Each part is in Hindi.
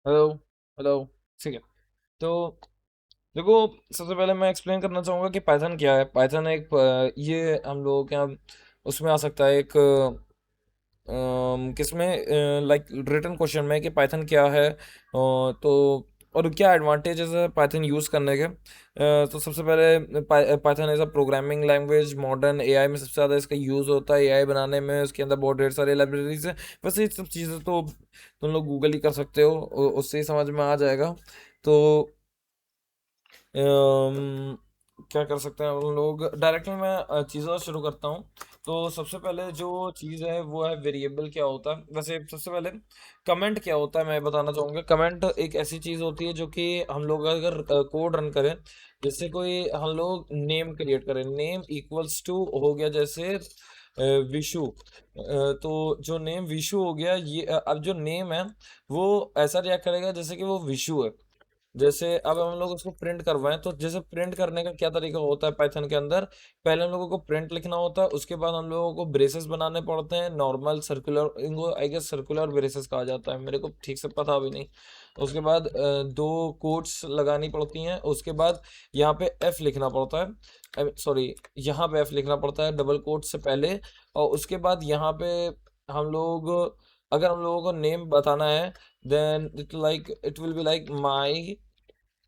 हेलो। हेलो। ठीक है। तो देखो, सबसे पहले मैं एक्सप्लेन करना चाहूँगा कि पाइथन क्या है। पाइथन एक ये हम लोगों के यहाँ उसमें आ सकता है एक किसमें लाइक रिटन क्वेश्चन में कि पाइथन क्या है, तो और क्या एडवांटेजेस है पाइथन यूज़ करने के। तो सबसे पहले Python as a programming language modern AI में सबसे ज़्यादा इसका यूज़ होता है। एआई बनाने में उसके अंदर बहुत ढेर सारी लाइब्रेरीज है। वैसे ये सब चीज़ें तो तुम लोग गूगल ही कर सकते हो, उससे ही समझ में आ जाएगा। तो अम, क्या कर सकते हैं हम लोग। डायरेक्टली मैं चीज़ों से शुरू करता हूँ। तो सबसे पहले जो चीज़ है वो है वेरिएबल क्या होता है। वैसे सबसे पहले कमेंट क्या होता है मैं बताना चाहूँगा। कमेंट एक ऐसी चीज़ होती है जो कि हम लोग अगर कोड रन करें, जैसे कोई हम लोग नेम क्रिएट करें, नेम इक्वल्स टू हो गया जैसे विशु। तो जो नेम विशु हो गया, ये अब जो नेम है वो ऐसा रिएक्ट करेगा जैसे कि वो विशु है। जैसे अब हम लोग उसको प्रिंट करवाएं, तो जैसे प्रिंट करने का क्या तरीका होता है पाइथन के अंदर। पहले हम लोगों को प्रिंट लिखना होता है, उसके बाद हम लोगों को ब्रेसेस बनाने पड़ते हैं, नॉर्मल सर्कुलर, इनको आई गेस सर्कुलर ब्रेसेस कहा जाता है, मेरे को ठीक से पता भी नहीं। उसके बाद दो कोट्स लगानी पड़ती हैं। उसके बाद यहाँ पे एफ लिखना पड़ता है, सॉरी, यहाँ पे एफ लिखना पड़ता है डबल कोट से पहले। और उसके बाद यहाँ पे हम लोग, अगर हम लोगों को नेम बताना है, then it will be like my,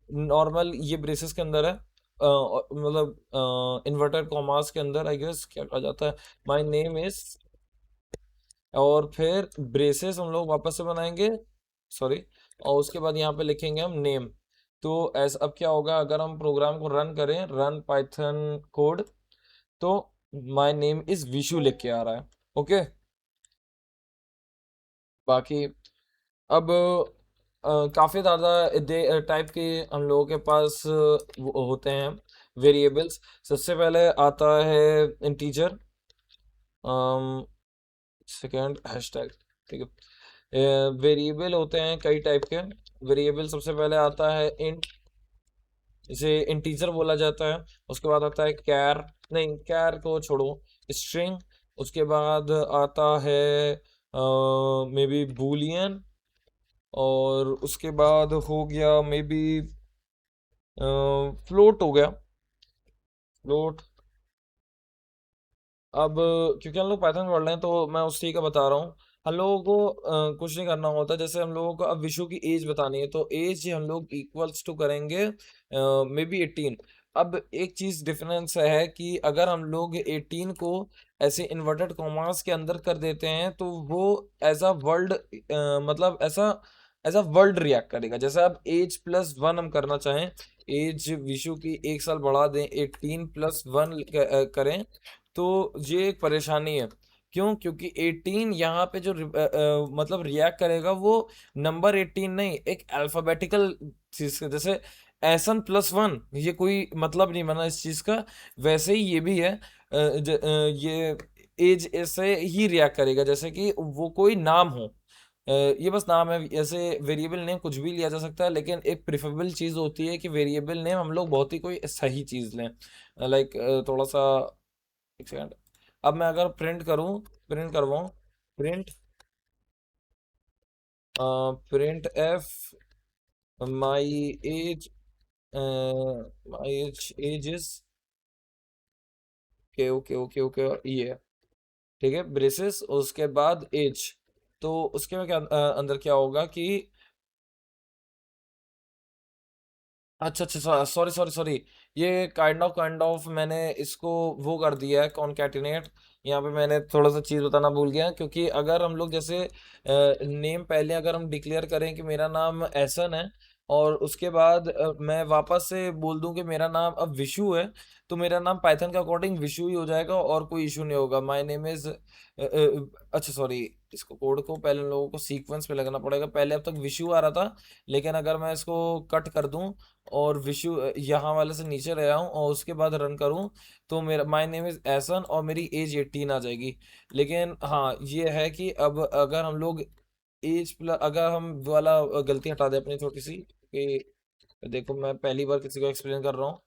normal ये ब्रेसेस के अंदर है, मतलब इन्वर्टेड कॉमास के अंदर आई गेस क्या कहा जाता है, माय नेम इज। और फिर ब्रेसेस हम लोग वापस से बनाएंगे, सॉरी, और उसके बाद यहाँ पे लिखेंगे हम नेम। तो ऐसा अब क्या होगा, अगर हम प्रोग्राम को रन करें, रन पाइथन कोड, तो माय नेम इज विशु लिख के आ रहा है। ओके। बाकी अब काफ़ी ज़्यादा टाइप के हम लोगों के पास वो होते हैं वेरिएबल्स। सबसे पहले आता है इंटीजर, सेकंड हैशटैग। ठीक है। वेरिएबल होते हैं कई टाइप के। वेरिएबल सबसे पहले आता है इंट, इसे इंटीजर बोला जाता है। उसके बाद आता है कैर, नहीं कैर को छोड़ो, स्ट्रिंग। उसके बाद आता है मे बी बूलियन। और उसके बाद हो गया मे बी फ्लोट हो गया, फ्लोट। अब क्योंकि हम लोग पाइथन पढ़ रहे हैं तो मैं उसी का बता रहा हूँ। हम लोगों को कुछ नहीं करना होता। जैसे हम लोगों को अब विशु की एज बतानी है, तो एज हम लोग इक्वल्स टू करेंगे मे बी 18। अब एक चीज डिफरेंस है कि अगर हम लोग 18 को ऐसे इन्वर्टेड कॉमास के अंदर कर देते हैं, तो वो एज अ वर्ल्ड, मतलब ऐसा एज अ वर्ल्ड रिएक्ट करेगा। जैसे अब एज प्लस वन हम करना चाहें, एज विशु की एक साल बढ़ा दें, 18 प्लस वन करें, तो ये एक परेशानी है। क्यों? क्योंकि 18 यहाँ पे जो मतलब रिएक्ट करेगा वो नंबर 18 नहीं, एक अल्फाबेटिकल चीज से, जैसे एसन प्लस वन, ये कोई मतलब नहीं बना इस चीज का। वैसे ही ये भी है, ये एज ऐसे ही रिएक्ट करेगा जैसे कि वो कोई नाम हो। ये बस नाम है। ऐसे वेरिएबल नेम कुछ भी लिया जा सकता है, लेकिन एक प्रिफरेबल चीज़ होती है कि वेरिएबल नेम हम लोग बहुत ही कोई सही चीज़ लें। लाइक थोड़ा सा, एक सेकंड। अब मैं अगर प्रिंट करूं, प्रिंट करवाऊं, print printf my age, my age is, okay okay okay okay, ये है। ठीक है, ब्रेसेस, उसके बाद एज। तो उसके में क्या अंदर क्या होगा कि, अच्छा अच्छा, सॉरी सॉरी सॉरी, ये काइंड ऑफ मैंने इसको वो कर दिया है कॉनकैटिनेट। यहाँ पे मैंने थोड़ा सा चीज़ बताना भूल गया, क्योंकि अगर हम लोग जैसे नेम पहले अगर हम डिक्लेयर करें कि मेरा नाम एहसन है, और उसके बाद मैं वापस से बोल दूं कि मेरा नाम अब विशु है, तो मेरा नाम पाइथन के अकॉर्डिंग विशु ही हो जाएगा और कोई इशू नहीं होगा। माय नेम इज, अच्छा सॉरी, इसको कोड को पहले हम लोगों को सीक्वेंस पे लगना पड़ेगा। पहले अब तक विशु आ रहा था, लेकिन अगर मैं इसको कट कर दूं और विशु यहाँ वाले से नीचे रह आऊँ और उसके बाद रन करूँ, तो मेरा माय नेम इज़ एहसन और मेरी एज 18 आ जाएगी। लेकिन हाँ, ये है कि अब अगर हम लोग एज प्लस, अगर हम वो वाला गलती हटा दें अपनी छोटी सी, कि देखो मैं पहली बार किसी को एक्सप्लेन कर रहा हूँ,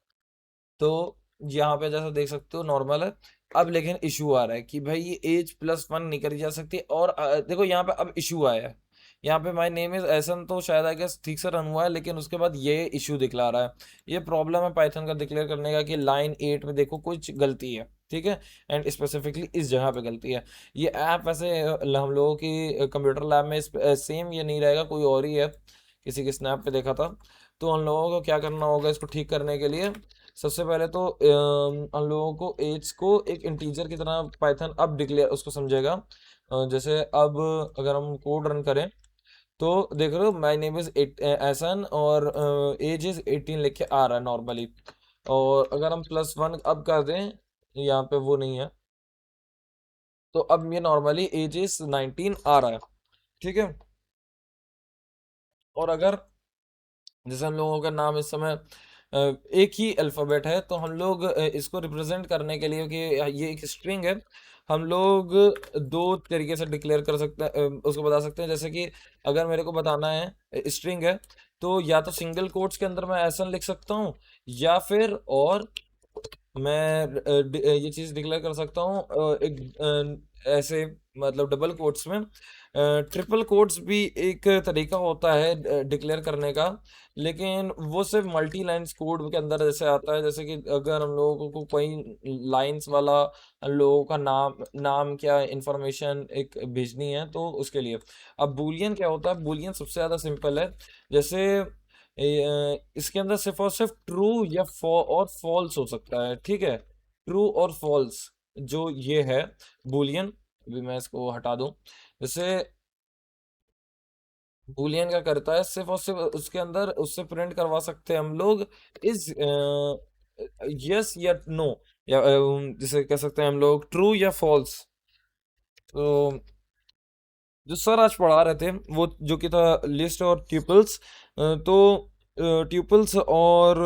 तो यहाँ पे जैसा देख सकते हो नॉर्मल है। अब लेकिन इशू आ रहा है कि भाई ये एज प्लस वन नहीं करी जा सकती, और देखो यहाँ पे अब इशू आया है यहाँ पे माय नेम इज ऐसन तो शायद आई गेस ठीक से रन हुआ है, लेकिन उसके बाद ये इशू दिखला रहा है। ये प्रॉब्लम है पाइथन का डिक्लेयर करने का कि लाइन 8 में देखो कुछ गलती है, ठीक है, एंड स्पेसिफिकली इस जगह पे गलती है। ये ऐप वैसे हम लोगों की कंप्यूटर लैब में सेम ये नहीं रहेगा, कोई और ही है, किसी के स्नैप पे देखा था। तो हम लोगों को क्या करना होगा इसको ठीक करने के लिए? सबसे पहले तो हम लोगों को एज को एक इंटीजर की तरह पाइथन अब डिक्लेयर उसको समझेगा। जैसे अब अगर हम कोड रन करें तो देख रहे हो माय नेम इज एहसन और एज इज 18 लिख के आ रहा है नॉर्मली। और अगर हम +1 अब कर दें, यहाँ पे वो नहीं है, तो अब ये नॉर्मली एज इज 19 आ रहा है, ठीक है। और अगर जैसे हम लोगों का नाम इस समय एक ही अल्फ़ाबेट है, तो हम लोग इसको रिप्रेजेंट करने के लिए कि ये एक स्ट्रिंग है, हम लोग दो तरीके से डिक्लेयर कर सकते हैं, उसको बता सकते हैं। जैसे कि अगर मेरे को बताना है स्ट्रिंग है, तो या तो सिंगल कोट्स के अंदर मैं ऐसा लिख सकता हूँ, या फिर और मैं ये चीज़ डिक्लेयर कर सकता हूँ ऐसे, मतलब डबल कोट्स में। ट्रिपल कोट्स भी एक तरीका होता है डिक्लेयर करने का, लेकिन वो सिर्फ मल्टी लाइन्स कोड के अंदर जैसे आता है। जैसे कि अगर हम लोगों को कोई लाइंस वाला हम लोगों का नाम नाम क्या इंफॉर्मेशन एक भेजनी है, तो उसके लिए। अब बूलियन क्या होता है? बूलियन सबसे ज़्यादा सिंपल है। जैसे इसके अंदर सिर्फ और सिर्फ ट्रू या और फॉल्स हो सकता है, ठीक है, ट्रू और फॉल्स जो ये है बूलियन। अभी मैं इसको हटा दूं। जैसे बूलियन क्या करता है, सिर्फ और सिर्फ उसके अंदर उससे प्रिंट करवा सकते हैं हम लोग इज यस या नो, या जिसे कह सकते हैं हम लोग ट्रू या फॉल्स। तो जो सर आज पढ़ा रहे थे वो जो कि था लिस्ट और ट्यूपल्स, तो ट्यूपल्स और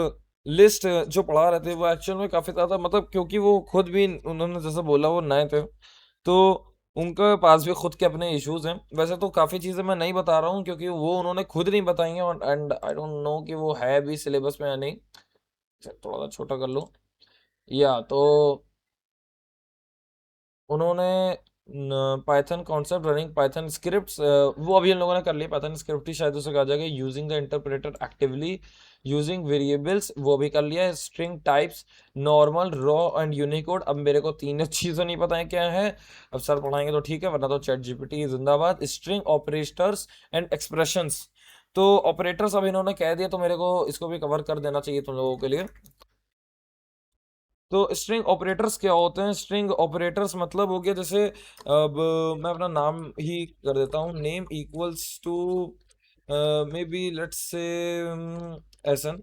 लिस्ट जो पढ़ा रहे थे वो एक्चुअल में काफ़ी ज़्यादा, मतलब क्योंकि वो खुद भी उन्होंने जैसे बोला वो नए थे, तो उनके पास भी खुद के अपने इश्यूज हैं। वैसे तो काफ़ी चीज़ें मैं नहीं बता रहा हूँ क्योंकि वो उन्होंने खुद नहीं बताई हैं, और एंड आई डोंट नो कि वो है भी सिलेबस में या नहीं। थोड़ा सा छोटा कर लो। या तो उन्होंने Python concept running Python scripts, वो अभी हम लोगों ने कर लिया। पाइथन स्क्रिप्ट ही शायद उसे कहा जाएगा। Using the interpreter actively using variables, वो भी कर लिया है। String types, normal, raw and Unicode. अब मेरे को तीनों चीज़ें नहीं पता है क्या है, अब सर पढ़ाएंगे तो ठीक है, वरना तो चैट जीपीटी जिंदाबाद। स्ट्रिंग ऑपरेटर्स एंड एक्सप्रेशंस, तो ऑपरेटर्स अब इन्होंने कह दिया, तो मेरे को इसको भी कवर कर देना चाहिए तुम लोगों के लिए। तो स्ट्रिंग ऑपरेटर्स क्या होते हैं? स्ट्रिंग ऑपरेटर्स मतलब हो गया जैसे, अब मैं अपना नाम ही कर देता हूँ, name equals to maybe let's say एसन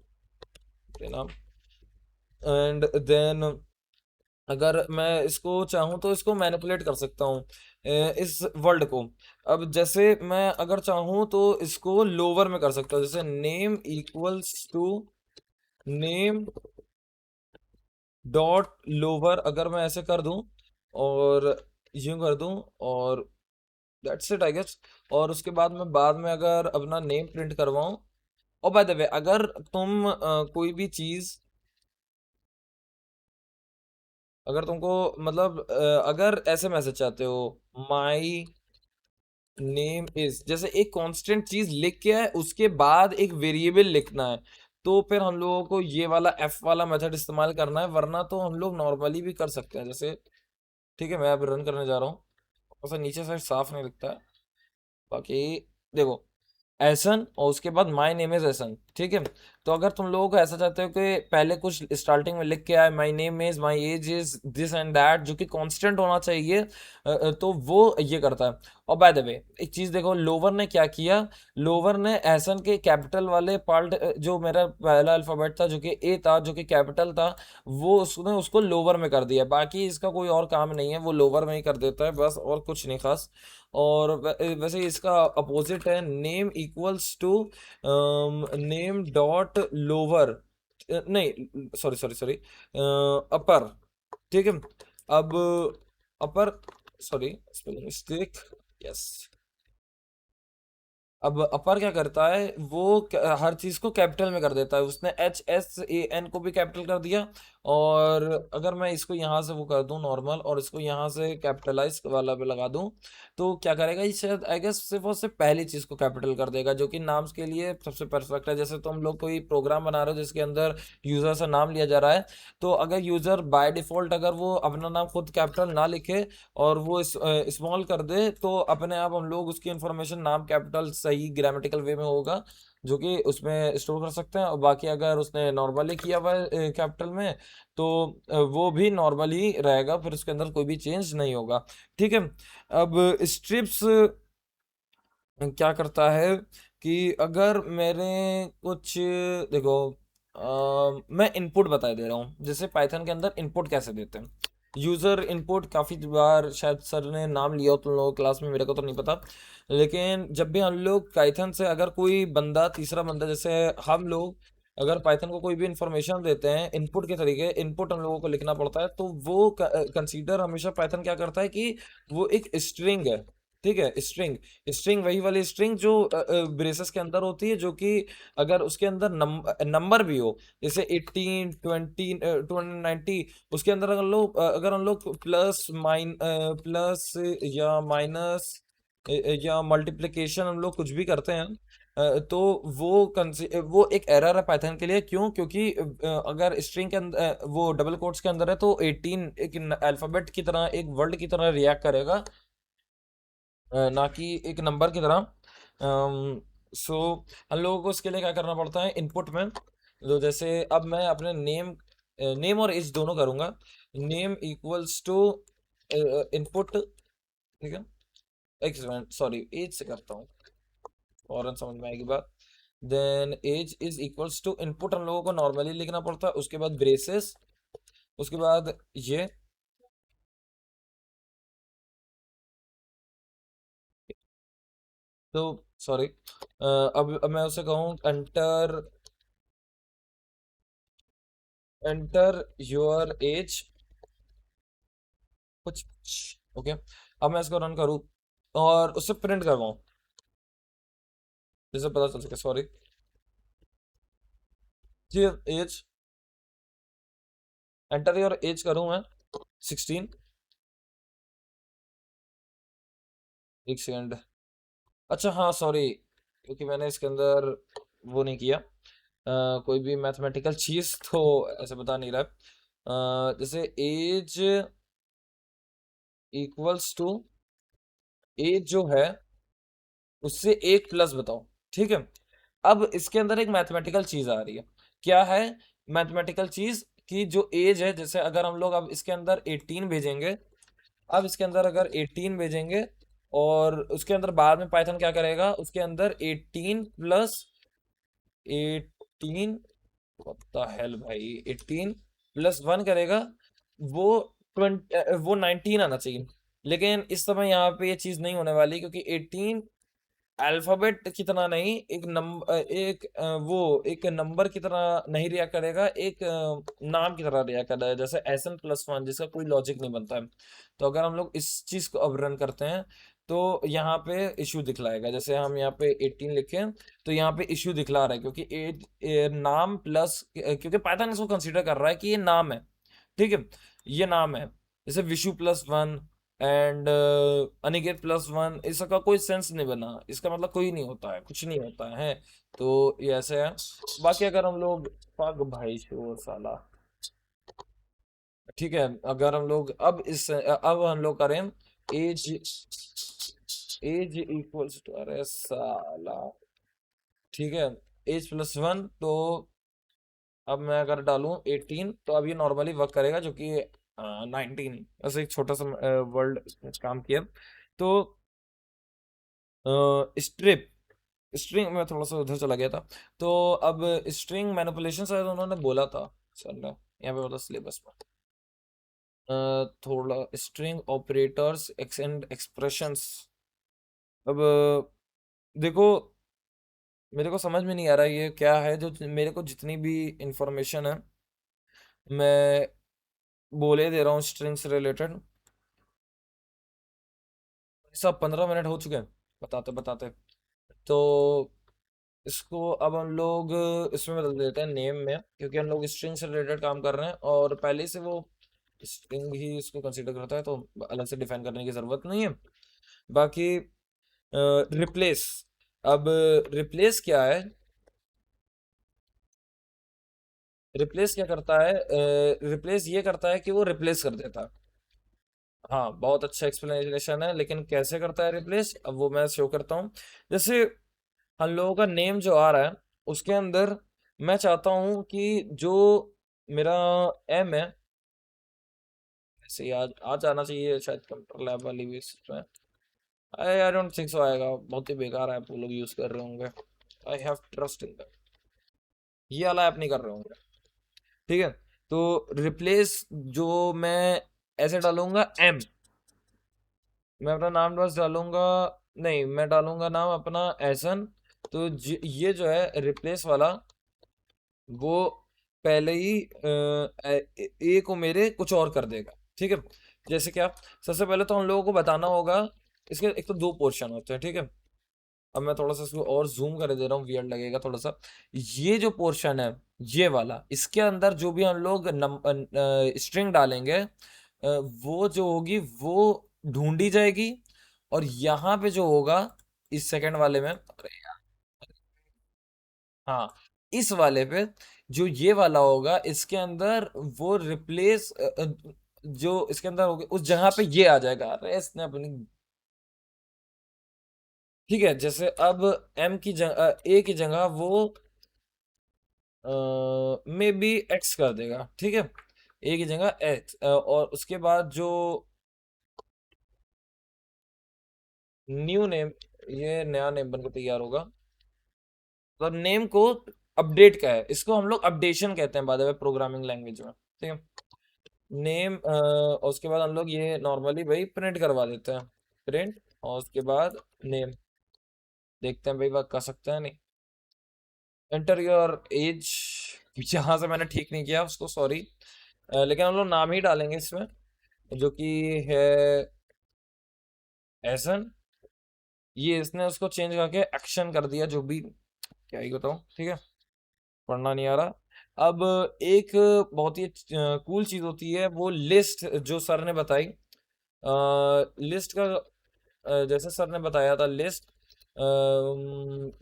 नाम, एंड देन अगर मैं इसको चाहूँ तो इसको मैनिपुलेट कर सकता हूँ इस वर्ड को। अब जैसे मैं अगर चाहूँ तो इसको लोअर में कर सकता हूँ, जैसे name equals to name dot lower, अगर मैं ऐसे कर दूं और यूं कर दूं, और दैट्स इट आई गेस। और उसके बाद मैं बाद में अगर अपना नेम प्रिंट करवाऊं, और बाय द वे अगर तुम कोई भी चीज, अगर तुमको मतलब अगर ऐसे मैसेज चाहते हो, माई नेम इज, जैसे एक कांस्टेंट चीज लिख के है उसके बाद एक वेरिएबल लिखना है, तो फिर हम लोगों को ये वाला एफ वाला मेथड इस्तेमाल करना है, वरना तो हम लोग नॉर्मली भी कर सकते हैं। जैसे ठीक है, मैं अब रन करने जा रहा हूँ। ऐसा नीचे साइड साफ नहीं दिखता है, बाकी देखो एहसन और उसके बाद माय नेम इज एहसन, ठीक है। तो अगर तुम लोगों को ऐसा चाहते हो कि पहले कुछ स्टार्टिंग में लिख के आए, my name is, my age is, this and that, जो कि कांस्टेंट होना चाहिए, तो वो ये करता है। और बाय द वे एक चीज देखो, लोवर ने क्या किया, लोवर ने एहसन के कैपिटल वाले पार्ट, जो मेरा पहला अल्फाबेट था जो कि ए था, जो कि कैपिटल था, वो उसने उसको लोअर में कर दिया। बाकी इसका कोई और काम नहीं है, वो लोअर में ही कर देता है बस, और कुछ नहीं खास। और वैसे इसका अपोजिट है, name equals to name dot lower, नहीं सॉरी सॉरी सॉरी, अपर, ठीक है। अब upper, sorry spelling mistake, yes. अब अपर क्या करता है, वो हर चीज को कैपिटल में कर देता है। उसने एच एस ए एन को भी कैपिटल कर दिया, और अगर मैं इसको यहाँ से वो कर दूं नॉर्मल, और इसको यहाँ से कैपिटलाइज वाला पे लगा दूं, तो क्या करेगा ये, शायद आई गेस सिर्फ और सिर्फ पहली चीज को कैपिटल कर देगा, जो कि नाम के लिए सबसे परफेक्ट है। जैसे तो हम लोग कोई प्रोग्राम बना रहे हो जिसके अंदर यूजर से नाम लिया जा रहा है, तो अगर यूजर बाय डिफॉल्ट अगर वो अपना नाम खुद कैपिटल ना लिखे और वो स्मॉल कर दे, तो अपने आप हम लोग उसकी इंफॉर्मेशन नाम कैपिटल सही ग्रामेटिकल वे में होगा, जो कि उसमें स्टोर कर सकते हैं। और बाकी अगर उसने नॉर्मली किया हुआ है कैपिटल में, तो वो भी नॉर्मल ही रहेगा, फिर उसके अंदर कोई भी चेंज नहीं होगा। ठीक है। अब स्ट्रिप्स क्या करता है कि अगर मेरे कुछ, देखो, मैं इनपुट बता दे रहा हूँ, जैसे पाइथन के अंदर इनपुट कैसे देते हैं। यूजर इनपुट काफी बार शायद सर ने नाम लिया हो तुम लोगों क्लास में, मेरे को तो नहीं पता। लेकिन जब भी हम लोग पाइथन से अगर कोई बंदा, तीसरा बंदा, जैसे हम लोग अगर पाइथन को कोई भी इंफॉर्मेशन देते हैं इनपुट के तरीके, इनपुट हम लोगों को लिखना पड़ता है, तो वो कंसीडर हमेशा पाइथन क्या करता है कि वो एक स्ट्रिंग है। ठीक है, स्ट्रिंग। स्ट्रिंग वही वाली स्ट्रिंग जो ब्रेसेस के अंदर होती है, जो कि अगर उसके अंदर नंबर भी हो, जैसे 18 20 90, उसके अंदर अगर हम लोग प्लस या माइनस या मल्टीप्लिकेशन हम लोग कुछ भी करते हैं, तो वो एक एरर है पाइथन के लिए। क्यों? क्योंकि अगर स्ट्रिंग के अंदर वो डबल कोट्स के अंदर है, तो 18 एक अल्फाबेट की तरह, एक वर्ड की तरह रिएक्ट करेगा, ना कि एक नंबर की तरह। सो हम लोगों को इसके लिए क्या करना पड़ता है इनपुट में। तो जैसे अब मैं अपने नेम और एज दोनों करूंगा। Name equals to input. ठीक है, एक सेकंड, सॉरी, एज से करता हूँ, फौरन समझ में आएगी बात। Then age is equals to input, हम लोगों को नॉर्मली लिखना पड़ता है, उसके बाद ब्रेसेस, उसके बाद ये। तो सॉरी, अब मैं उसे कहूँ एंटर योर एज कुछ। ओके, अब मैं इसको रन करूँ और उससे प्रिंट करवाऊँ, जिससे पता चल सके। सॉरी, जी, एज, एंटर योर एज करूँ मैं 16। एक सेकंड, अच्छा हाँ सॉरी, क्योंकि मैंने इसके अंदर वो नहीं किया कोई भी मैथमेटिकल चीज, तो ऐसे बता नहीं रहा जैसे एज इक्वल्स टू, एज जो है उससे एक प्लस बताओ। ठीक है। अब इसके अंदर एक मैथमेटिकल चीज आ रही है। क्या है मैथमेटिकल चीज? कि जो एज है, जैसे अगर हम लोग अब इसके अंदर 18 भेजेंगे, अब इसके अंदर अगर 18 भेजेंगे, और उसके अंदर बाद में पाइथन क्या करेगा, उसके अंदर 18 प्लस 18, व्हाट द हेल भाई, 18 प्लस 1 करेगा, वो 20, वो 19 आना चाहिए। लेकिन इस समय यहाँ पे ये चीज नहीं होने वाली, क्योंकि 18 अल्फाबेट की तरह नहीं, एक नंबर की तरह नहीं रिएक्ट करेगा, एक नाम की तरह रिएक्ट करेगा, जैसे SN+1, जिसका कोई लॉजिक नहीं बनता है। तो अगर हम लोग इस चीज को अब रन करते हैं, तो यहाँ पे इश्यू दिखलाएगा। जैसे हम यहाँ पे 18 लिखें, तो यहाँ पे इश्यू दिखला रहा है, क्योंकि नाम प्लस, क्योंकि पाइथन इसको कंसीडर कर रहा है कि ये नाम है। ठीक है, ये नाम है। जैसे विशु+1 एंड अनिकेत +1, इसका कोई सेंस नहीं बना, इसका मतलब कोई नहीं होता है, कुछ नहीं होता है। तो ये ऐसे है। बाकी अगर हम लोग, पग भाई शोर साला। ठीक है, अगर हम लोग अब हम लोग करें एज, एज इक्वल्स टू, अरे साला, ठीक है, एज+1, तो अब मैं अगर डालूं 18, तो अब ये नॉर्मली वर्क करेगा, जो कि 19, ऐसे एक छोटा सा वर्ल्ड काम किया। तो स्ट्रिप, स्ट्रिंग में थोड़ा सा उधर चला गया था। तो अब स्ट्रिंग मैनिपुलेशन शायद उन्होंने बोला था सर ने, यहाँ पे मतलब सिलेबस में थोड़ा string operators x and expressions. अब देखो, मेरे को समझ में नहीं आ रहा ये क्या है, जो मेरे को जितनी भी इंफॉर्मेशन है मैं बोले दे रहा हूँ स्ट्रिंग से रिलेटेड। सब 15 मिनट हो चुके हैं बताते बताते। तो इसको अब हम लोग इसमें बदल देते हैं नेम में, क्योंकि हम लोग स्ट्रिंग से रिलेटेड काम कर रहे हैं और पहले से वो स्ट्रिंग ही इसको कंसीडर करता है, तो अलग से डिफाइन करने की जरूरत नहीं है। बाकी रिप्लेस, अब रिप्लेस क्या है? रिप्लेस क्या करता है? रिप्लेस ये करता है कि वो रिप्लेस कर देता है। हाँ, बहुत अच्छा एक्सप्लेनेशन है, लेकिन कैसे करता है रिप्लेस, अब वो मैं शो करता हूँ। जैसे हम लोगों का नेम जो आ रहा है, उसके अंदर मैं चाहता हूँ कि जो मेरा एम है, ऐसे ही आज आज आना चाहिए शायद कंप्यूटर लैब वाली भी इसमें। आई डोंट थिंक सो आएगा, बहुत ही बेकार ऐप वो लोग यूज कर रहे होंगे। I have trust in that, ये वाला ऐप नहीं कर रहे होंगे। ठीक है, तो रिप्लेस जो मैं ऐसे डालूंगा एम, मैं अपना नाम बस डालूंगा, नहीं मैं डालूंगा नाम अपना एसन। तो ये जो है रिप्लेस वाला, वो पहले ही ए को मेरे कुछ और कर देगा। ठीक है, जैसे क्या, सबसे पहले तो हम लोगों को बताना होगा, इसके एक तो दो पोर्शन होते हैं। ठीक है, अब मैं थोड़ा सा इसको और जूम कर दे रहा हूँ, वियर्ड लगेगा थोड़ा सा। ये जो पोर्शन है, ये वाला, इसके अंदर जो भी हम लोग स्ट्रिंग डालेंगे, वो जो होगी वो ढूंढी जाएगी। और यहाँ पे जो होगा, इस सेकंड वाले में, अरे यार, हाँ, इस वाले पे जो ये वाला होगा, इसके अंदर वो रिप्लेस जो इसके अंदर होगा उस जगह पे ये आ जाएगा। अरे इसने अपनी, ठीक है, जैसे अब एम की जगह, ए की जगह वो मे बी एक्स कर देगा। ठीक है, ए की जगह एक्स, और उसके बाद जो न्यू नेम, ये नया नेम बनकर तैयार होगा। तो नेम को अपडेट का है, इसको हम लोग अपडेशन कहते हैं बाद में प्रोग्रामिंग लैंग्वेज में। ठीक है, नेम, और उसके बाद हम लोग ये नॉर्मली भाई प्रिंट करवा देते हैं, प्रिंट, और उसके बाद नेम। देखते हैं भाई वर्क कर सकते हैं नहीं। एंटर योर एज, यहाँ से मैंने ठीक नहीं किया उसको, सॉरी। लेकिन हम लोग नाम ही डालेंगे इसमें, जो कि है एसन। ये इसने उसको चेंज करके एक्शन कर दिया, जो भी, क्या ही बताऊँ। ठीक है, पढ़ना नहीं आ रहा। अब एक बहुत ही कूल चीज होती है, वो लिस्ट जो सर ने बताई। लिस्ट का, जैसे सर ने बताया था, लिस्ट,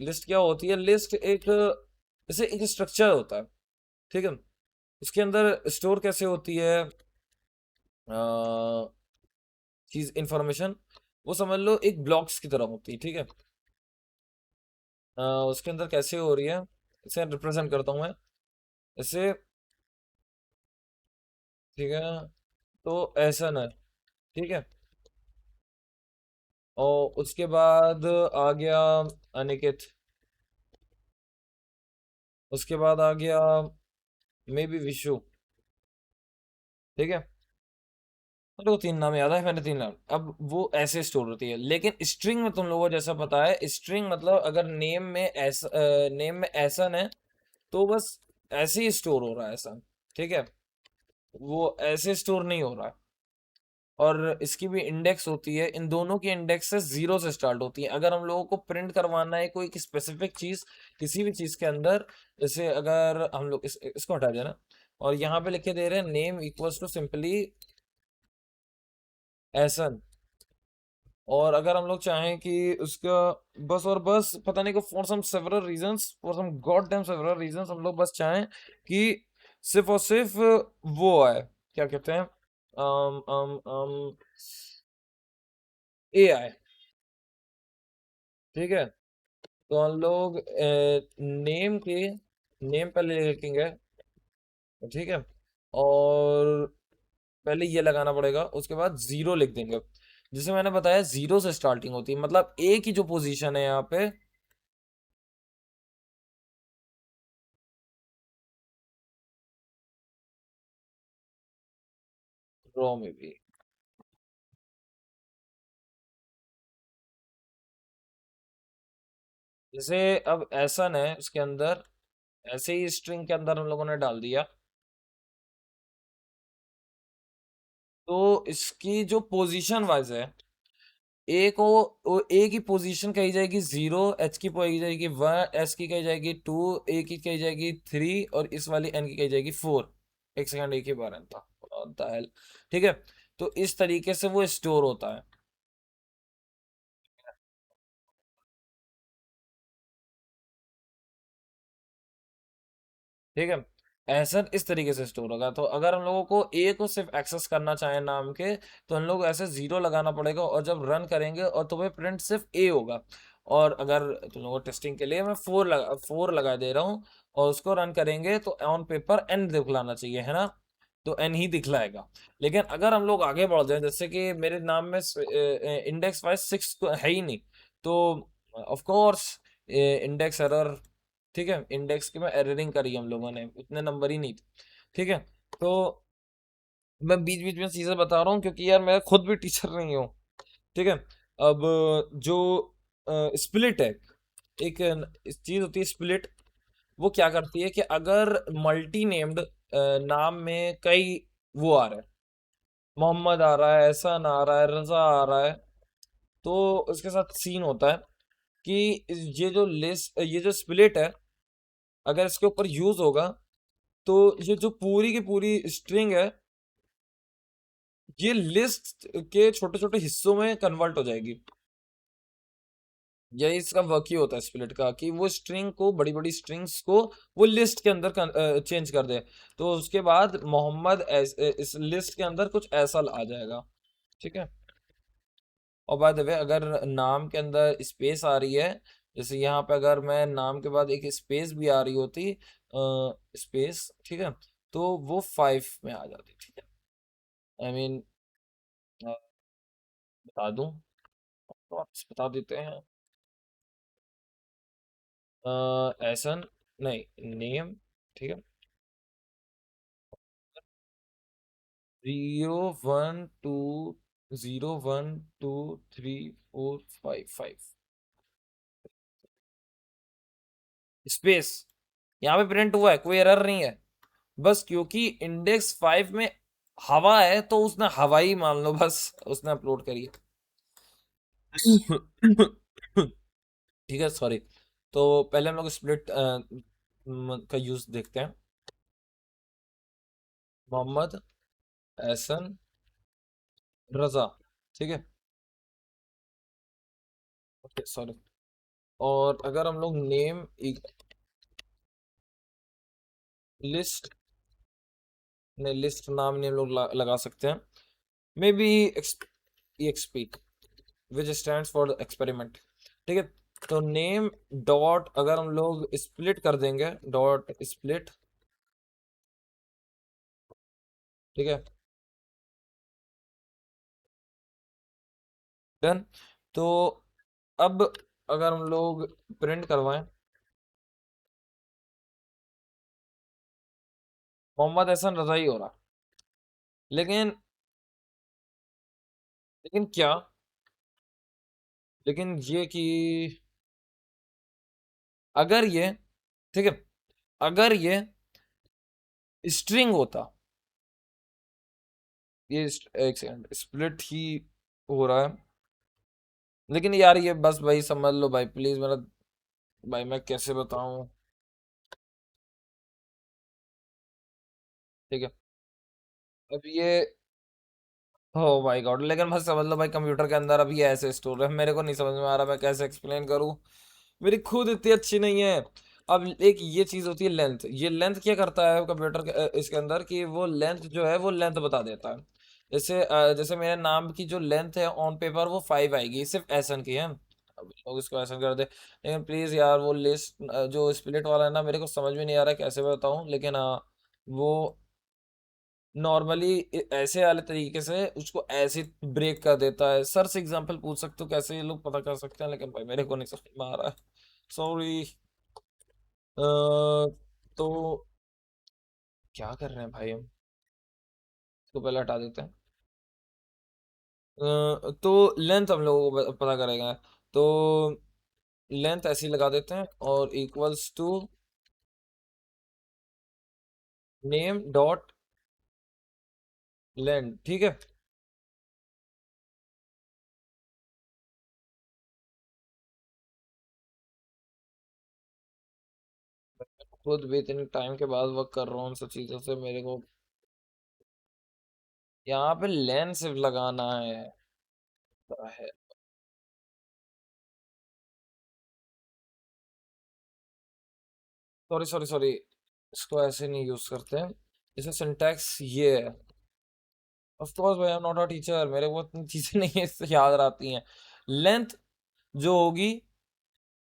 लिस्ट क्या होती है? लिस्ट एक, जैसे एक स्ट्रक्चर होता है। ठीक है, उसके अंदर स्टोर कैसे होती है चीज, इंफॉर्मेशन, वो समझ लो एक ब्लॉक्स की तरह होती है। ठीक है, उसके अंदर कैसे हो रही है, इसे रिप्रेजेंट करता हूँ मैं, जैसे, ठीक है, तो ऐसा ना, ठीक है, और उसके बाद आ गया अनिकेत, उसके बाद आ गया मे बी विशु। ठीक है, मेरे को तीन नाम याद है, मैंने तीन नाम। अब वो ऐसे स्टोर होती है, लेकिन स्ट्रिंग में तुम लोगों को जैसा पता है, स्ट्रिंग मतलब अगर नेम में ऐसा, नेम में ऐसा है, तो बस ऐसे ही स्टोर हो रहा है ऐसा। ठीक है, वो ऐसे स्टोर नहीं हो रहा है। और इसकी भी इंडेक्स होती है, इन दोनों की इंडेक्सेस जीरो से स्टार्ट होती है। अगर हम लोगों को प्रिंट करवाना है कोई स्पेसिफिक चीज, किसी भी चीज के अंदर, जैसे अगर हम लोग इसको हटा देना, और यहाँ पे लिखे दे रहे हैं नेम इक्वल्स टू सिंपली एसन। और अगर हम लोग चाहें कि उसका बस और बस, पता नहीं को, for some several reasons, for some god damn several reasons, हम लोग बस चाहें कि सिर्फ और सिर्फ वो आए, क्या कहते हैं, ए आए। ठीक है, तो हम लोग नेम के, नेम पहले लिखेंगे। ठीक है, और पहले ये लगाना पड़ेगा, उसके बाद जीरो लिख देंगे। जैसे मैंने बताया, जीरो से स्टार्टिंग होती है, मतलब ए की जो पोजीशन है यहाँ पे, रो में भी, जैसे अब ऐसा है उसके अंदर, ऐसे ही स्ट्रिंग के अंदर हम लोगों ने डाल दिया, तो इसकी जो पोजीशन वाइज है, ए को ए की पोजीशन कही जाएगी 0, एच की कही जाएगी 1, एस की कही जाएगी 2, ए की कही जाएगी 3 और इस वाली एन की कही जाएगी 4। एक सेकंड, एक ही बार एन था। What the hell? ठीक है, तो इस तरीके से वो स्टोर होता है। ठीक है, ऐसा इस तरीके से स्टोर होगा। तो अगर हम लोगों को ए को सिर्फ एक्सेस करना चाहे नाम के, तो हम लोग ऐसे 0 लगाना पड़ेगा और जब रन करेंगे और तुम्हें प्रिंट सिर्फ ए होगा। और अगर तुम लोगों को टेस्टिंग के लिए मैं 4 लगा दे रहा हूँ और उसको रन करेंगे तो ऑन पेपर एन दिखलाना चाहिए, है ना? तो एन ही दिखलाएगा। लेकिन अगर हम लोग आगे बढ़ जाए, जैसे कि मेरे नाम में इंडेक्स वाइज 6 है ही नहीं, तो ऑफ कोर्स इंडेक्स एरर। ठीक है, इंडेक्स की में एररिंग करी हम लोगों ने, उतने नंबर ही नहीं थे। ठीक है, तो मैं बीच बीच में चीजें बता रहा हूँ क्योंकि यार मैं खुद भी टीचर नहीं हूँ। ठीक है, अब जो स्प्लिट है, एक चीज होती है स्प्लिट। वो क्या करती है कि अगर मल्टी नेम्ड नाम में कई वो आ रहा है, मोहम्मद आ रहा है, एहसन आ रहा है, रजा आ रहा है, तो उसके साथ सीन होता है कि ये जो स्प्लिट है, अगर इसके ऊपर यूज होगा तो ये जो पूरी की पूरी स्ट्रिंग है, ये लिस्ट के छोटे छोटे हिस्सों में कन्वर्ट हो जाएगी। यही इसका वर्क ही होता है स्प्लिट का, कि वो स्ट्रिंग को, बड़ी बड़ी स्ट्रिंग्स को वो लिस्ट के अंदर चेंज कर दे। तो उसके बाद मोहम्मद इस लिस्ट के अंदर कुछ ऐसा आ जाएगा। ठीक है, और बाय द वे अगर नाम के अंदर स्पेस आ रही है, जैसे यहाँ पे अगर मैं नाम के बाद एक स्पेस भी आ रही होती, स्पेस, ठीक है, तो वो 5 में आ जाती। ठीक है, आई मीन बता दूं तो आप बता देते हैं। ऐसा नहीं, नेम। ठीक है, 0 1 2 0 1 2 3 4 5 5 स्पेस। यहाँ पे प्रिंट हुआ है, कोई एरर नहीं है। बस क्योंकि इंडेक्स 5 में हवा है तो उसने हवाई मान लो, बस उसने अपलोड करी है। ठीक है, सॉरी। तो पहले हम लोग स्प्लिट का यूज देखते हैं। मोहम्मद, एहसन, रजा। ठीक है, ओके सॉरी। और अगर हम लोग नेम लिस्ट, ने लिस्ट नाम नहीं हम लोग लगा सकते हैं, may be XP, which stands for experiment. ठीक है, तो नेम डॉट अगर हम लोग स्प्लिट कर देंगे, डॉट स्प्लिट। ठीक है, डन। तो अब अगर हम लोग प्रिंट करवाएं, मोहम्मद हसन रजाई हो रहा, लेकिन लेकिन क्या, लेकिन ये कि अगर ये, ठीक है, अगर ये स्ट्रिंग होता, एक सेकंड, स्प्लिट ही हो रहा है। लेकिन यार ये बस भाई समझ लो भाई, प्लीज मेरा, भाई मैं कैसे बताऊं। ठीक है, अब ये, हो माय गॉड, लेकिन बस समझ लो भाई कंप्यूटर के अंदर अभी ऐसे स्टोर है, मेरे को नहीं समझ में आ रहा मैं कैसे एक्सप्लेन करूं। मेरी खुद इतनी अच्छी नहीं है। अब एक ये चीज होती है लेंथ, ये लेंथ क्या करता है कंप्यूटर के इसके अंदर, कि वो लेंथ जो है वो लेंथ बता देता है। जैसे मेरे नाम की जो लेंथ है ऑन पेपर वो 5 आएगी, सिर्फ एसन की है। अब लोग इसको एसन कर दे, लेकिन प्लीज यार वो लिस्ट जो स्प्लिट वाला है ना, मेरे को समझ में नहीं आ रहा है कैसे बताऊं, लेकिन हाँ, वो नॉर्मली ऐसे वाले तरीके से उसको ऐसे ब्रेक कर देता है। सर से एग्जांपल पूछ सकते हो कैसे ये लोग पता कर सकते हैं, लेकिन भाई मेरे को नहीं समझ में आ रहा है, सॉरी। तो क्या कर रहे हैं भाई हम, इसको पहले हटा देते हैं। तो लेंथ हम लोगों को पता करेगा, तो लेंथ ऐसे ही लगा देते हैं और equals to name dot length. ठीक है, खुद भी इतनी टाइम के बाद वर्क कर रहा हूँ उन सब चीज़ों से मेरे को यहाँ पे लेंस लगाना है। सॉरी सॉरी सॉरी, इसको ऐसे नहीं यूज करते हैं। इसे सिंटैक्स ये है। ऑफ कोर्स भाई, I am not a teacher, मेरे को इतनी चीजें नहीं है इससे याद रहती हैं। लेंथ जो होगी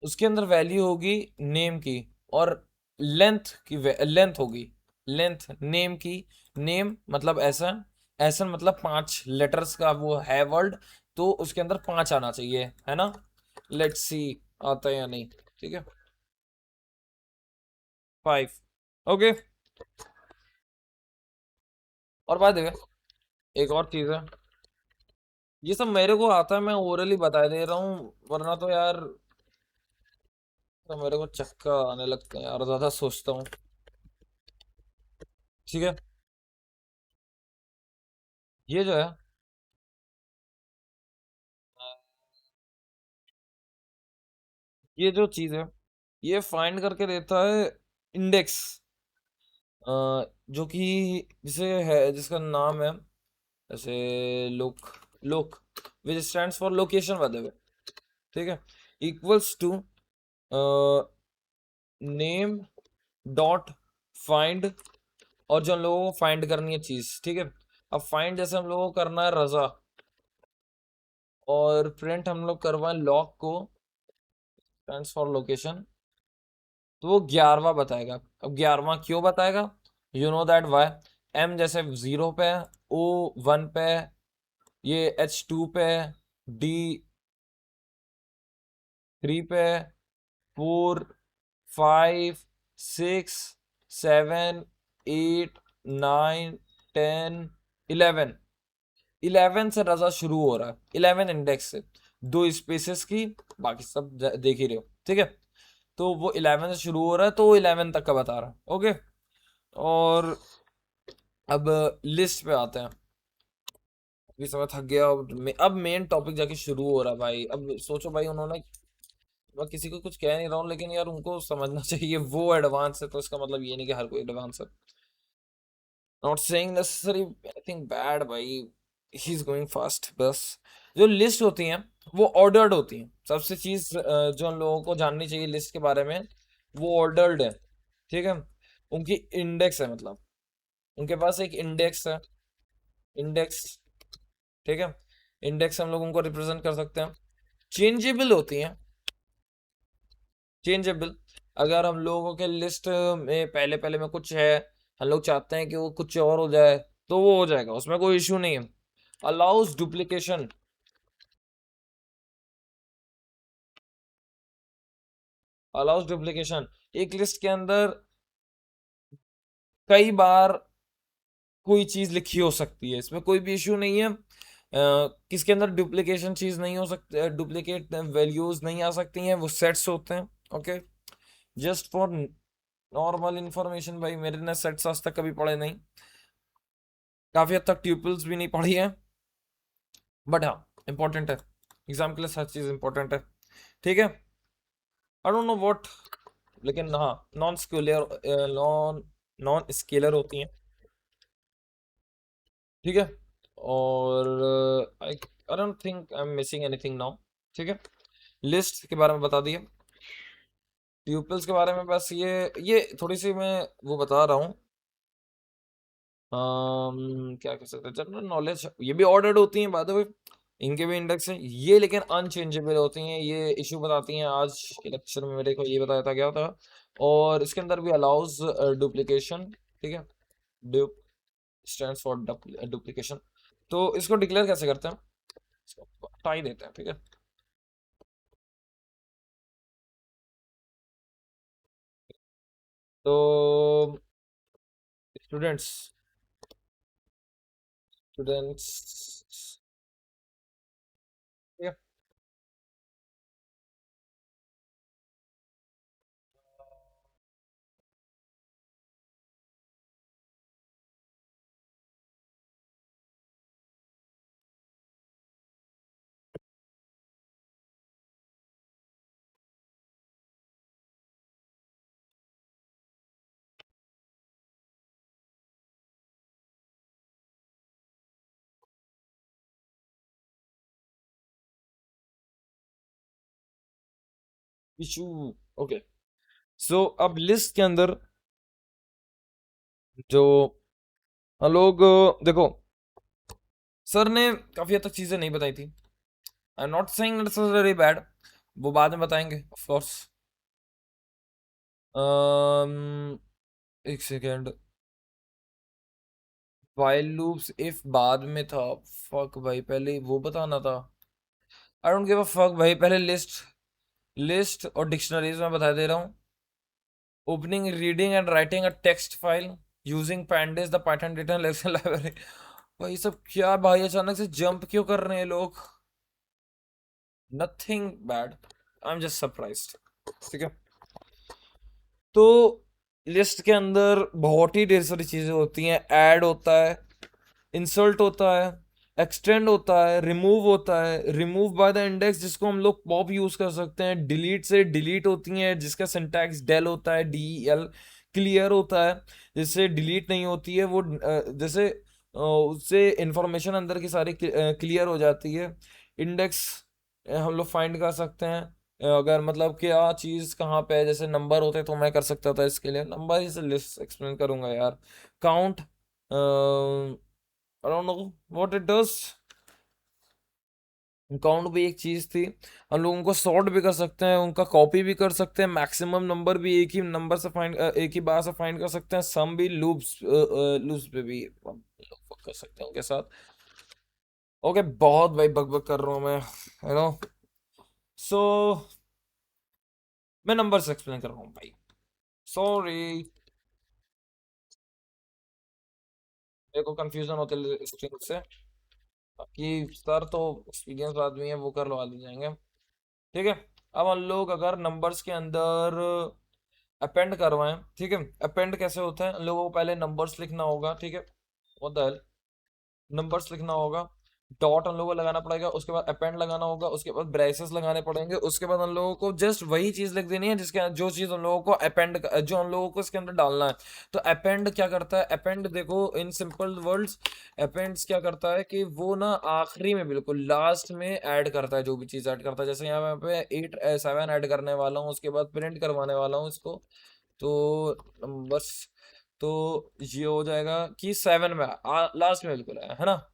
उसके अंदर वैल्यू होगी नेम की, और लेंथ की लेंथ होगी, लेंथ नेम की। नेम मतलब ऐसा, ऐसा मतलब 5 लेटर्स का वो है वर्ड, तो उसके अंदर 5 आना चाहिए, है ना। लेट्स सी आता है या नहीं। ठीक है, 5। ओके। और बात है, एक और चीज है, ये सब मेरे को आता है, मैं ओरली बता दे रहा हूँ, वरना तो यार तो मेरे को चक्कर आने लगते हैं यार, ज्यादा सोचता हूँ। ठीक है, ये जो है, ये जो चीज है, ये फाइंड करके देता है इंडेक्स, जो कि जिसे है, जिसका नाम है जैसे लोक, लोक विच स्टैंड्स फॉर लोकेशन बदले हुए। ठीक है, equals to name dot find, और जो हम लोगों को फाइंड करनी है चीज, ठीक है। अब फाइंड जैसे हम लोगों को करना है रजा, और प्रिंट हम लोग करवाएं लॉक को, स्टैंड्स फॉर लोकेशन, तो वो 11वां बताएगा। अब 11वां क्यों बताएगा, you know that why. M जैसे 0 पे, ओ 1 पे, ये एच 2 पे, डी 3 पे, 4 5 6 7 8 9 10 11, 11 से रजा शुरू हो रहा है, 11 इंडेक्स से, 2 स्पेसेस की, बाकी सब देख ही रहे हो। ठीक है, तो वो 11 से शुरू हो रहा है, तो वो 11 तक का बता रहा है। ओके। और अब लिस्ट पे आते हैं। अभी समय थक गया, अब मेन टॉपिक जाके शुरू हो रहा है भाई। अब सोचो भाई, उन्होंने, मैं किसी को कुछ कह नहीं रहा हूँ, लेकिन यार उनको समझना चाहिए वो एडवांस है, तो इसका मतलब ये नहीं कि हर कोई एडवांस है। Not saying necessary anything bad भाई, ही इज गोइंग फास्ट बस। जो लिस्ट होती हैं वो ऑर्डर्ड होती हैं, सबसे चीज जो हम लोगों को जाननी चाहिए लिस्ट के बारे में, वो ऑर्डर्ड है। ठीक है, उनकी इंडेक्स है, मतलब उनके पास एक इंडेक्स है, इंडेक्स। ठीक है, इंडेक्स हम लोग उनको रिप्रेजेंट कर सकते हैं। चेंजेबल होती हैं, चेंजेबल। अगर हम लोगों के लिस्ट में पहले पहले में कुछ है, हम लोग चाहते हैं कि वो कुछ और हो जाए, तो वो हो जाएगा, उसमें कोई इश्यू नहीं है। अलाउज डुप्लीकेशन, अलाउज डुप्लीकेशन, एक लिस्ट के अंदर कई बार कोई चीज लिखी हो सकती है, इसमें कोई भी इश्यू नहीं है। किसके अंदर डुप्लीकेशन चीज नहीं हो सकती, डुप्लीकेट वैल्यूज नहीं आ सकती हैं, वो सेट्स होते हैं। Okay, just for normal information भाई, मेरे ने सेट्स आज तक कभी पढ़े नहीं, काफी हद तक ट्यूपल्स भी नहीं पढ़ी है, बट हाँ इंपॉर्टेंट है, एग्जाम के लिए हर चीज इंपॉर्टेंट है। ठीक है, आई डोंट नो व्हाट, लेकिन हाँ, non scalar, non non scalar होती हैं। ठीक है, और I I don't think I am missing anything now. ठीक है, लिस्ट के बारे में बता दिए, ट्यूपल्स के बारे में बस ये थोड़ी सी मैं वो बता रहा हूँ। क्या कह सकते हैं, जनरल नॉलेज, ये भी ऑर्डर्ड होती हैं बाय द वे, इनके भी इंडेक्स हैं ये, लेकिन अनचेंजेबल होती हैं, ये इशू बताती हैं। आज के लेक्चर में मेरे को ये बताया था गया था। और इसके अंदर भी अलाउज डुप्लीकेशन। ठीक है, डुप स्टैंड्स फॉर डुप्लीकेशन। तो इसको डिक्लेयर कैसे करते हैं, इसको हटा ही देते हैं। ठीक है, तो स्टूडेंट्स, स्टूडेंट्स, इशू। ओके, सो अब लिस्ट के अंदर जो हम लोग देखो, सर ने काफी हद तक चीजें नहीं बताई थी। I am not saying it's very bad, वो बाद में बताएंगे ऑफ कोर्स। एक सेकेंड, वाइल लूप्स इफ बाद में था। फक भाई, पहले वो बताना था। I don't give a fuck भाई, पहले लिस्ट, लिस्ट और डिक्शनरीज में बता दे रहा हूँ। Opening, reading and writing a text file using pandas the Python data lecture library. भाई सब क्या भाई, अचानक से जंप क्यों कर रहे हैं लोग? Nothing bad, I am just surprised. ठीक है, तो लिस्ट के अंदर बहुत ही ढेर सारी चीजें होती हैं। ऐड होता है, इंसल्ट होता है, एक्सटेंड होता है, रिमूव होता है, रिमूव बाय द इंडेक्स जिसको हम लोग पॉप यूज कर सकते हैं, डिलीट से डिलीट होती है जिसका सिंटैक्स डेल होता है, DEL। क्लियर होता है जिससे डिलीट नहीं होती है, वो जैसे उससे इंफॉर्मेशन अंदर की सारी क्लियर हो जाती है। इंडेक्स हम लोग फाइंड कर सकते हैं, अगर मतलब क्या चीज कहाँ पे है, जैसे नंबर होते तो मैं कर सकता था, इसके लिए नंबर ही से लिस्ट एक्सप्लेन करूंगा यार। Count, I don't know what it does. Count भी एक चीज थी। हम लोग उनको सॉर्ट भी कर सकते हैं, उनका कॉपी भी कर सकते हैं, मैक्सिमम नंबर भी एक ही नंबर से फाइंड, एक ही बार से फाइंड कर सकते हैं, सम भी, लूप्स, लूप्स पे भी हम लोग कर सकते हैं उनके साथ। ओके, बहुत भाई बक बक कर रहा हूँ मैं, यू नो। सो मैं नंबर से एक्सप्लेन कर रहा हूँ भाई, सॉरी। मेरे को कंफ्यूजन होते स्ट्रिंग से, बाकी सर तो एक्सपीरियंस आदमी है, वो करवा ले जाएंगे। ठीक है, अब हम लोग अगर नंबर्स के अंदर अपेंड करवाएं, ठीक है, अपेंड कैसे होता है, हम लोगों को पहले नंबर्स लिखना होगा, ठीक है, व्हाट द हेल, नंबर्स लिखना होगा, डॉट हम लोगों को लगाना पड़ेगा, उसके बाद अपेंड लगाना होगा, उसके बाद ब्रेसेस लगाने पड़ेंगे, उसके बाद हम लोगों को जस्ट वही चीज लिख देनी है जिसके जो चीज हम लोगों को अपेंड, जो हम लोगों को इसके अंदर डालना है। तो अपेंड क्या करता है, अपेंड देखो इन सिंपल वर्ड्स, अपेंड्स क्या करता है कि वो ना आखिरी में, बिल्कुल लास्ट में ऐड करता है, जो भी चीज ऐड करता है। जैसे यहाँ पे 8 7 ऐड करने वाला हूँ, उसके बाद प्रिंट करवाने वाला हूँ इसको, तो बस, तो ये हो जाएगा कि 7 में लास्ट में बिल्कुल है ना।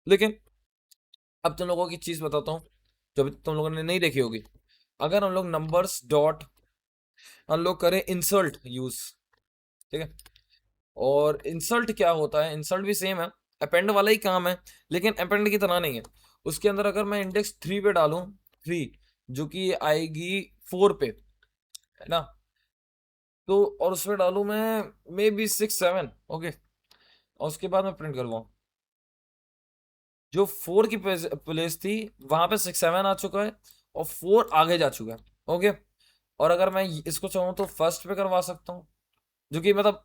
लेकिन अब तुम लोगों की चीज बताता हूँ जो अभी तुम लोगों ने नहीं देखी होगी। अगर हम लोग नंबर्स डॉट हम लोग करें इंसल्ट यूज, ठीक है, और इंसल्ट क्या होता है, इंसल्ट भी सेम है, अपेंड वाला ही काम है, लेकिन अपेंड की तरह नहीं है। उसके अंदर अगर मैं इंडेक्स 3 पे डालूं, 3 जो कि आएगी 4 पे, है ना, तो और उसमें डालूं मैं मे बी 6 7, ओके, और उसके बाद मैं प्रिंट करवाऊं, जो 4 की प्लेस थी वहां पे 6 7 आ चुका है, और 4 आगे जा चुका है, ओके। और अगर मैं इसको चाहूँ तो फर्स्ट पे करवा सकता हूँ, जो कि मतलब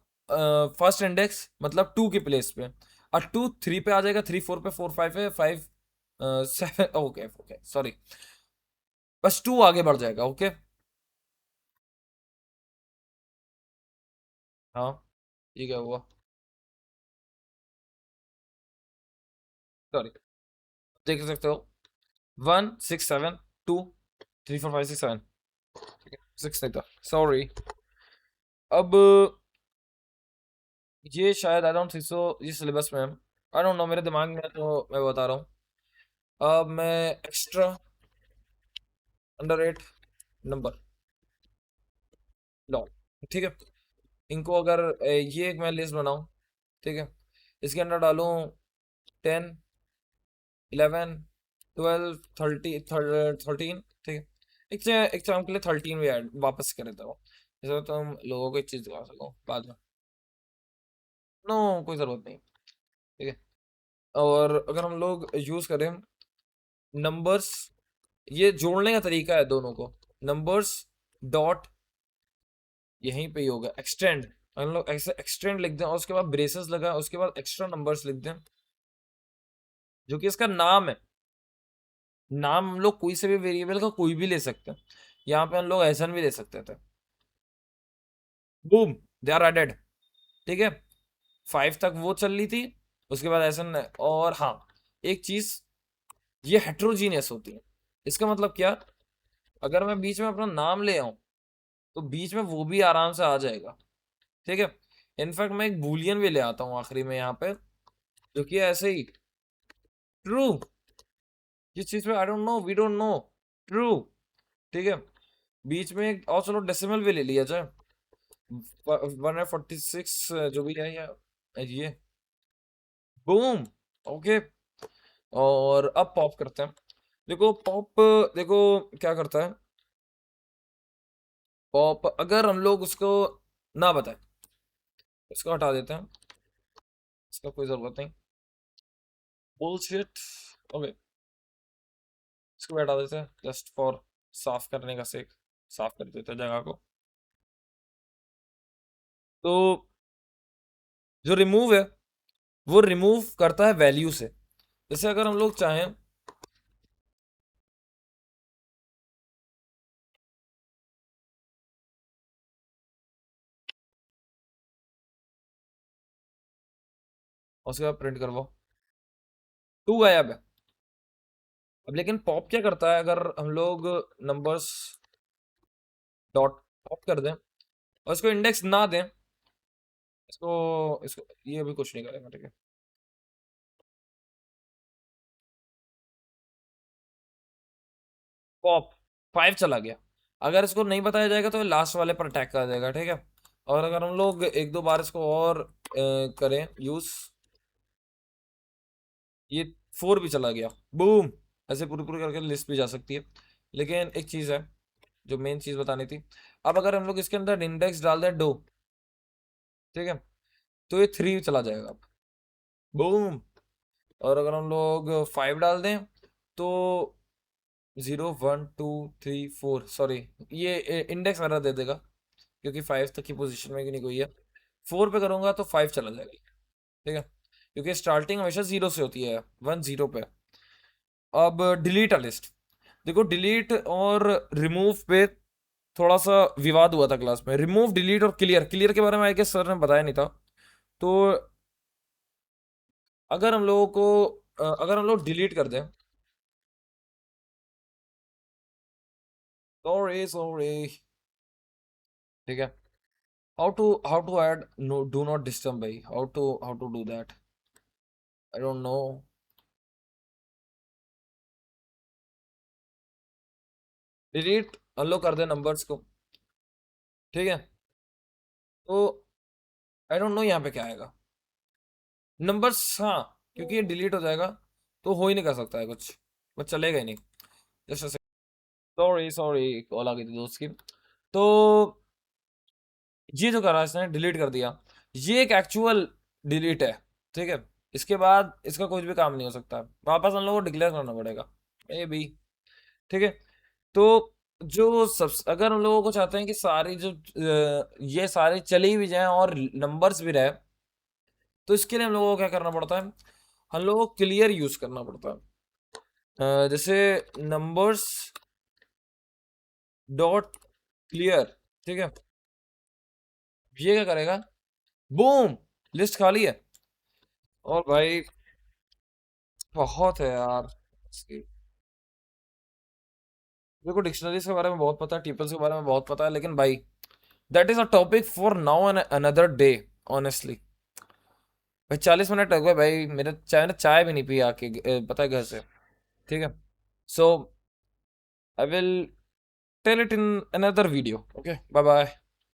फर्स्ट इंडेक्स मतलब 2 की प्लेस पे, और 2 3 पे आ जाएगा, 3 4 पे, 4 5 पे, 5 7, ओके ओके सॉरी, बस 2 आगे बढ़ जाएगा, ओके। हाँ, ठीक है हुआ, सॉरी, देख सकते हो, 1 6 7 2 3 4 5 6 7, ठीक है, 6 नहीं था, सॉरी। अब ये शायद आई डोंट थिंक सो ये सिलेबस में है, आई डोंट नो, मेरे दिमाग में है तो मैं बता रहा हूँ। अब मैं एक्स्ट्रा अंडर 8 नंबर लॉ, ठीक है, इनको अगर ये एक मैं लिस्ट बनाऊं, ठीक है, इसके अंदर डालूं 10 11 12 13 ठीक है, एक काम के लिए 13 भी ऐड वापस कर देता हूँ, जैसे तुम लोगों को एक चीज दिखा सको बाद में। नो, कोई जरूरत नहीं, ठीक है। और अगर हम लोग यूज करें नंबर्स, ये जोड़ने का तरीका है दोनों को, नंबर्स डॉट, यहीं पे ही होगा एक्सटेंड, हम लोग ऐसे एक्सटेंड लिख दें और उसके बाद ब्रेसेस लगा, उसके बाद एक्स्ट्रा नंबर्स लिख दें, जो कि इसका नाम है। नाम हम लोग कोई से भी वेरिएबल का कोई भी ले सकते हैं, यहाँ पे हम लोग एसन भी ले सकते थे। बूम, दे आर एडेड, ठीक है, 5 तक वो चल रही थी, उसके बाद एसन, और हाँ, एक चीज, ये हेट्रोजीनियस होती है, इसका मतलब क्या, अगर मैं बीच में अपना नाम ले आऊं तो बीच में वो भी आराम से आ जाएगा। ठीक है। इनफैक्ट मैं एक बूलियन भी ले आता हूँ आखिरी में यहाँ पे, जो कि ऐसे ही ट्रू, जिस चीज पे I don't know, we don't know, true. ठीक है। बीच में एक और चलो डेसिमल भी ले लिया जाए, 146 जो भी है, या ये, बूम। ओके। और अब पॉप करते हैं। देखो पॉप, देखो क्या करता है पॉप, अगर हम लोग उसको ना बताए, इसको हटा देते हैं, इसका कोई जरूरत नहीं, बुलशिट। ओके, इसको भी हटा देते हैं जस्ट फॉर साफ करने का सेक, साफ कर देते हैं जगह को। तो जो रिमूव है वो रिमूव करता है वैल्यू से। जैसे अगर हम लोग चाहें, और उसके बाद प्रिंट करवाओ, टू गायब है। अब लेकिन पॉप क्या करता है, अगर हम लोग नंबर्स डॉट पॉप कर दें और इसको इंडेक्स ना दें, इसको इसको ये भी कुछ नहीं करेगा। ठीक है। पॉप 5 चला गया। अगर इसको नहीं बताया जाएगा तो लास्ट वाले पर अटैक कर देगा। ठीक है। और अगर हम लोग एक दो बार इसको और करें यूज, ये 4 भी चला गया, बूम। ऐसे पूरी पूरी करके लिस्ट भी जा सकती है। लेकिन एक चीज है जो मेन चीज बतानी थी, अब अगर हम लोग इसके अंदर इंडेक्स डाल दें दो, ठीक है, तो ये 3 चला जाएगा अब, बूम। और अगर हम लोग 5 डाल दें तो 0 1 2 3 4, सॉरी, ये इंडेक्स एरर दे देगा क्योंकि 5 तक की पोजीशन में नहीं कोई है। 4 पे करूंगा तो 5 चला जाएगा। ठीक है, क्योंकि स्टार्टिंग हमेशा 0 से होती है, 1 0 पे। अब डिलीट अ लिस्ट। देखो डिलीट और रिमूव पे थोड़ा सा विवाद हुआ था क्लास में। रिमूव, डिलीट और क्लियर, क्लियर के बारे में आई गेस सर ने बताया नहीं था। तो अगर हम लोगों को अगर हम लोग डिलीट कर दें, सॉरी सॉरी, ठीक है, how to add no do not disturb भाई, how to do that, I don't know. Delete unlock कर दे नंबर्स को। ठीक है। तो आई डोंट नो यहाँ पे क्या आएगा, नंबर्स, हाँ, क्योंकि ये डिलीट हो जाएगा तो हो ही नहीं कर सकता है कुछ, वो चलेगा ही नहीं। जस्ट सॉरी सॉरी, कॉल आ गई थी दोस्त की। तो ये जो करा इसने डिलीट कर दिया, ये एक एक्चुअल डिलीट है। ठीक है। इसके बाद इसका कुछ भी काम नहीं हो सकता, वापस हम लोग को डिक्लेयर करना पड़ेगा, ए बी। ठीक है। तो जो सब, अगर हम लोगों को चाहते हैं कि सारी जो ये सारी चली भी जाएं और नंबर्स भी रहे, तो इसके लिए हम लोगों को क्या करना पड़ता है, हम लोगों को क्लियर यूज करना पड़ता है। जैसे नंबर्स डॉट क्लियर। ठीक है। ये क्या करेगा, बूम, लिस्ट खाली है। और भाई बहुत है यार इसकी। मेरे को डिक्शनरीज के बारे में बहुत पता है, ट्यूपल्स के बारे में बहुत पता है, लेकिन भाई that is a topic for now and another day, honestly. भाई 40 मिनट हो गए भाई, मेरे चाय ने चाय भी नहीं पी आके, पता है घर से। ठीक है। So I will tell it in another video. Okay, bye bye.